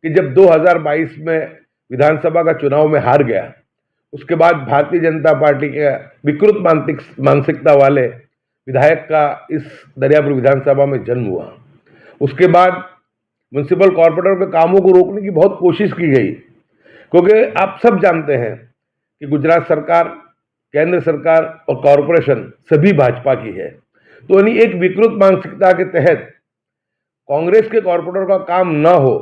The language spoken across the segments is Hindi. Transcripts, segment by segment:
कि जब 2022 में विधानसभा का चुनाव में हार गया, उसके बाद भारतीय जनता पार्टी के विकृत मानसिकता वाले विधायक का इस दरियापुर विधानसभा में जन्म हुआ। उसके बाद म्युनिसिपल कॉर्पोरेटर के कामों को रोकने की बहुत कोशिश की गई, क्योंकि आप सब जानते हैं कि गुजरात सरकार, केंद्र सरकार और कॉरपोरेशन सभी भाजपा की है। तो यानी एक विकृत मानसिकता के तहत कांग्रेस के कॉर्पोरेटर का काम ना हो,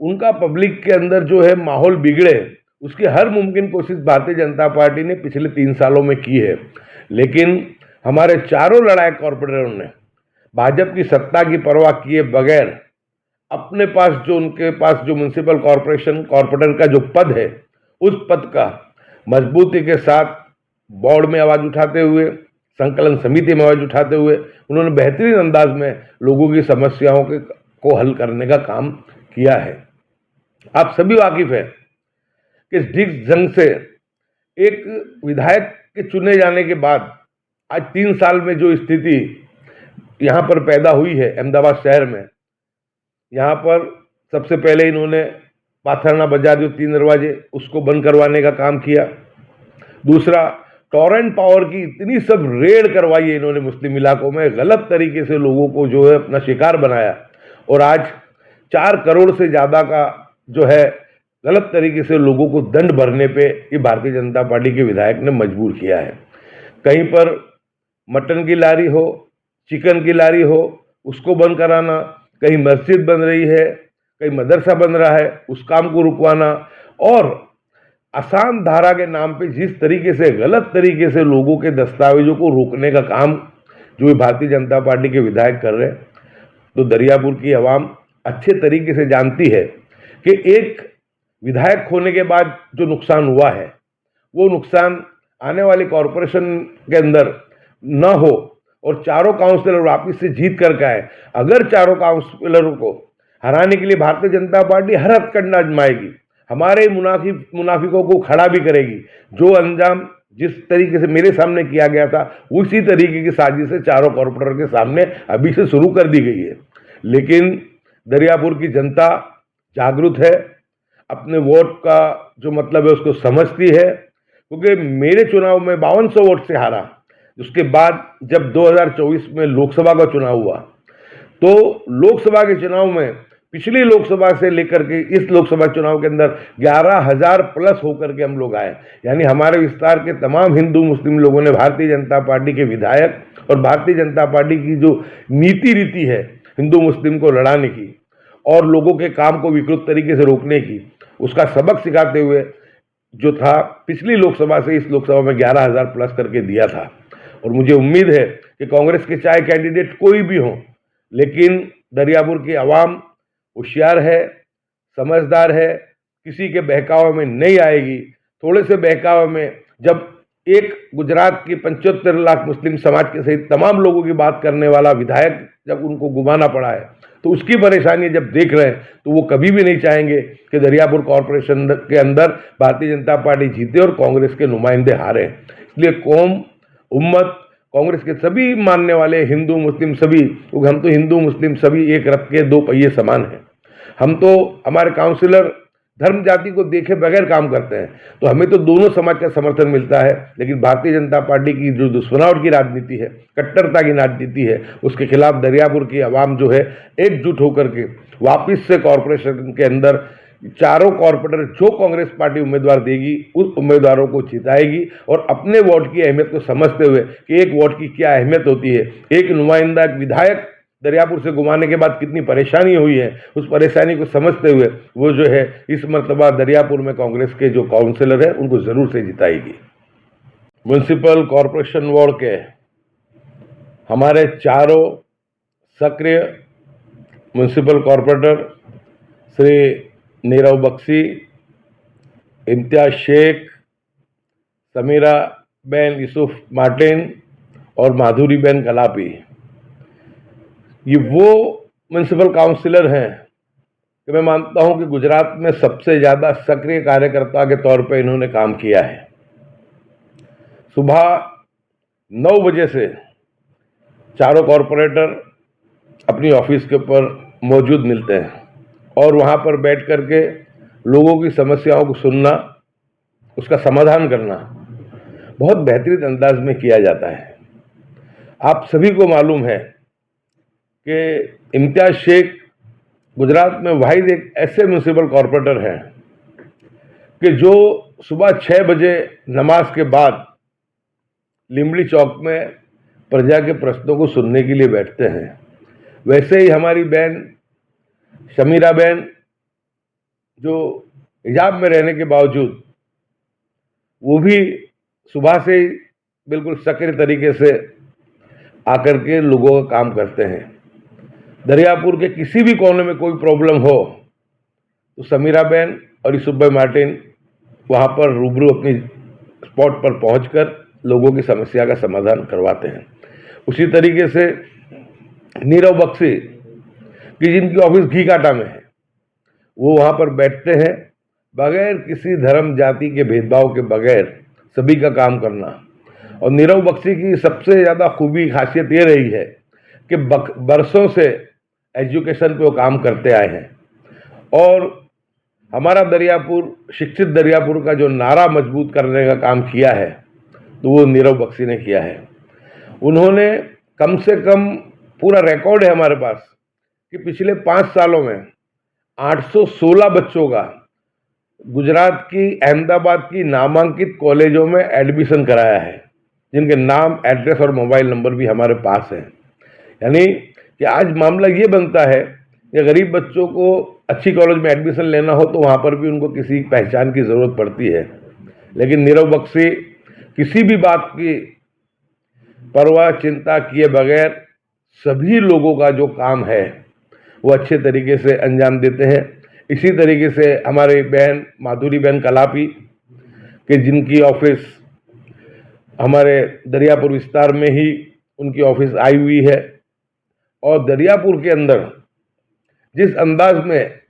उनका पब्लिक के अंदर जो है माहौल बिगड़े, उसकी हर मुमकिन कोशिश भारतीय जनता पार्टी ने पिछले 3 सालों में की है। लेकिन हमारे चारों लड़ायक कॉर्पोरेटरों ने भाजपा की सत्ता की परवाह किए बगैर अपने पास जो उनके पास जो म्युनिसिपल कॉर्पोरेशन कॉर्पोरेटर का जो पद है, उस पद का मजबूती के साथ बोर्ड में आवाज उठाते हुए, संकलन समिति में आवाज उठाते हुए उन्होंने बेहतरीन अंदाज में लोगों की समस्याओं को हल करने का काम किया है। आप सभी वाकिफ हैं कि ढिग जंग से एक विधायक के चुने जाने के बाद आज 3 साल में जो स्थिति यहाँ पर पैदा हुई है अहमदाबाद शहर में, यहाँ पर सबसे पहले इन्होंने पाथरना बाजार जो 3 दरवाजे उसको बंद करवाने का काम किया। दूसरा, टॉरेंट पावर की इतनी सब रेड करवाई है इन्होंने मुस्लिम इलाकों में, गलत तरीके से लोगों को जो है अपना शिकार बनाया, और आज 4 करोड़ से ज़्यादा का जो है गलत तरीके से लोगों को दंड भरने पे ये भारतीय जनता पार्टी के विधायक ने मजबूर किया है। कहीं पर मटन की लारी हो, चिकन की लारी हो, उसको बंद कराना, कहीं मस्जिद बन रही है, कहीं मदरसा बन रहा है, उस काम को रुकवाना, और आसान धारा के नाम पे जिस तरीके से गलत तरीके से लोगों के दस्तावेजों को रोकने का काम जो भारतीय जनता पार्टी के विधायक कर रहे हैं, तो दरियापुर की आवाम अच्छे तरीके से जानती है कि एक विधायक होने के बाद जो नुकसान हुआ है, वो नुकसान आने वाले कॉरपोरेशन के अंदर न हो और चारों काउंसिलर वापिस से जीत करके आए। अगर चारों काउंसिलरों को हराने के लिए भारतीय जनता पार्टी हर हथकंडा आजमाएगी, हमारे मुनाफिकों को खड़ा भी करेगी। जो अंजाम जिस तरीके से मेरे सामने किया गया था, उसी तरीके की साजिशें चारों कॉर्पोरेटर के सामने अभी से शुरू कर दी गई है। लेकिन दरियापुर की जनता जागरूक है, अपने वोट का जो मतलब है उसको समझती है, क्योंकि मेरे चुनाव में 5200 वोट से हारा। उसके बाद जब 2024 में लोकसभा का चुनाव हुआ, तो लोकसभा के चुनाव में पिछली लोकसभा से लेकर के इस लोकसभा चुनाव के अंदर 11,000 प्लस होकर के हम लोग आए। यानी हमारे विस्तार के तमाम हिंदू मुस्लिम लोगों ने भारतीय जनता पार्टी के विधायक और भारतीय जनता पार्टी की जो नीति रीति है हिंदू मुस्लिम को लड़ाने की और लोगों के काम को विकृत तरीके से रोकने की, उसका सबक सिखाते हुए जो था पिछली लोकसभा से इस लोकसभा में 11,000 प्लस करके दिया था। और मुझे उम्मीद है कि कांग्रेस के चाहे कैंडिडेट कोई भी हो, लेकिन दरियापुर की आवाम होशियार है, समझदार है, किसी के बहकावे में नहीं आएगी। थोड़े से बहकावे में जब एक गुजरात की 75 लाख मुस्लिम समाज के सहित तमाम लोगों की बात करने वाला विधायक जब उनको गुमाना पड़ा है, तो उसकी परेशानी जब देख रहे हैं, तो वो कभी भी नहीं चाहेंगे कि दरियापुर कॉरपोरेशन के अंदर भारतीय जनता पार्टी जीते और कांग्रेस के नुमाइंदे हारे। इसलिए कौम, उम्मत, कांग्रेस के सभी मानने वाले हिंदू मुस्लिम सभी, क्योंकि हम तो हिंदू मुस्लिम सभी एक रथ के 2 पहिए समान हैं। हम तो हमारे काउंसिलर धर्म जाति को देखे बगैर काम करते हैं, तो हमें तो दोनों समाज का समर्थन मिलता है। लेकिन भारतीय जनता पार्टी की जो दुश्मनावट की राजनीति है, कट्टरता की राजनीति है, उसके खिलाफ दरियापुर की आवाम जो है एकजुट होकर के वापिस से कॉरपोरेशन के अंदर चारों कॉर्पोरेटर जो कांग्रेस पार्टी उम्मीदवार देगी उस उम्मीदवारों को जिताएगी, और अपने वोट की अहमियत को समझते हुए कि एक वोट की क्या अहमियत होती है, एक नुमाइंदा, एक विधायक दरियापुर से घुमाने के बाद कितनी परेशानी हुई है, उस परेशानी को समझते हुए वो जो है इस मर्तबा दरियापुर में कांग्रेस के जो काउंसिलर है उनको जरूर से जिताएगी। म्युनिसिपल कॉरपोरेशन वार्ड के हमारे चारों सक्रिय municipal corporator Shri Nirav Bakshi, Imtiyaz Shaikh, Samira ben Yusuf Martin और माधुरी बेन कलापी, ये वो म्युनिसिपल काउंसिलर हैं कि मैं मानता हूं कि गुजरात में सबसे ज़्यादा सक्रिय कार्यकर्ता के तौर पे इन्होंने काम किया है। सुबह 9 बजे से चारों कॉरपोरेटर अपनी ऑफिस के ऊपर मौजूद मिलते हैं और वहाँ पर बैठ करके लोगों की समस्याओं को सुनना, उसका समाधान करना बहुत बेहतरीन अंदाज में किया जाता है। आप सभी को मालूम है कि इम्तियाज शेख गुजरात में वाहिद एक ऐसे म्यूनिसिपल कॉरपोरेटर हैं कि जो सुबह 6 बजे नमाज के बाद लिमड़ी चौक में प्रजा के प्रश्नों को सुनने के लिए बैठते हैं। वैसे ही हमारी बहन शमीरा बहन, जो हिजाब में रहने के बावजूद वो भी सुबह से ही बिल्कुल सक्रिय तरीके से आकर के लोगों का काम करते हैं। दरियापुर के किसी भी कोने में कोई प्रॉब्लम हो तो समीरा बहन और यूसुफ मार्टिन वहाँ पर रूबरू अपनी स्पॉट पर पहुंचकर लोगों की समस्या का समाधान करवाते हैं। उसी तरीके से नीरव बख्शी कि जिनकी ऑफिस घीकाटा में है, वो वहाँ पर बैठते हैं बगैर किसी धर्म जाति के भेदभाव के बगैर सभी का काम करना। और नीरव बख्शी की सबसे ज़्यादा खूबी खासियत ये रही है कि बरसों से एजुकेशन पे वो काम करते आए हैं और हमारा दरियापुर, शिक्षित दरियापुर का जो नारा मजबूत करने का काम किया है तो वो नीरव बख्शी ने किया है। उन्होंने कम से कम, पूरा रिकॉर्ड है हमारे पास, कि पिछले 5 सालों में 816 बच्चों का गुजरात की, अहमदाबाद की नामांकित कॉलेजों में एडमिशन कराया है, जिनके नाम, एड्रेस और मोबाइल नंबर भी हमारे पास है। यानी कि आज मामला ये बनता है कि गरीब बच्चों को अच्छी कॉलेज में एडमिशन लेना हो तो वहाँ पर भी उनको किसी पहचान की ज़रूरत पड़ती है, लेकिन नीरव बख्शी किसी भी बात की परवाह चिंता किए बगैर सभी लोगों का जो काम है वो अच्छे तरीके से अंजाम देते हैं। इसी तरीके से हमारी बहन माधुरी बहन कलापी कि जिनकी ऑफिस हमारे दरियापुर विस्तार में ही उनकी ऑफिस आई हुई है, और दरियापुर के अंदर जिस अंदाज में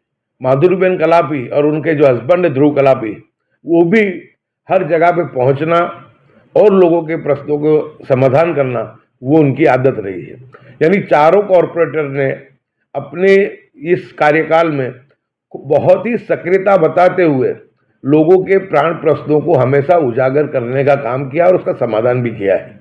माधुरी बहन कलापी और उनके जो हस्बैंड है ध्रुव कलापी, वो भी हर जगह पे पहुंचना और लोगों के प्रश्नों को समाधान करना, वो उनकी आदत रही है। यानी चारों कॉरपोरेटर ने अपने इस कार्यकाल में बहुत ही सक्रियता बताते हुए लोगों के प्राण प्रश्नों को हमेशा उजागर करने का काम किया और उसका समाधान भी किया है।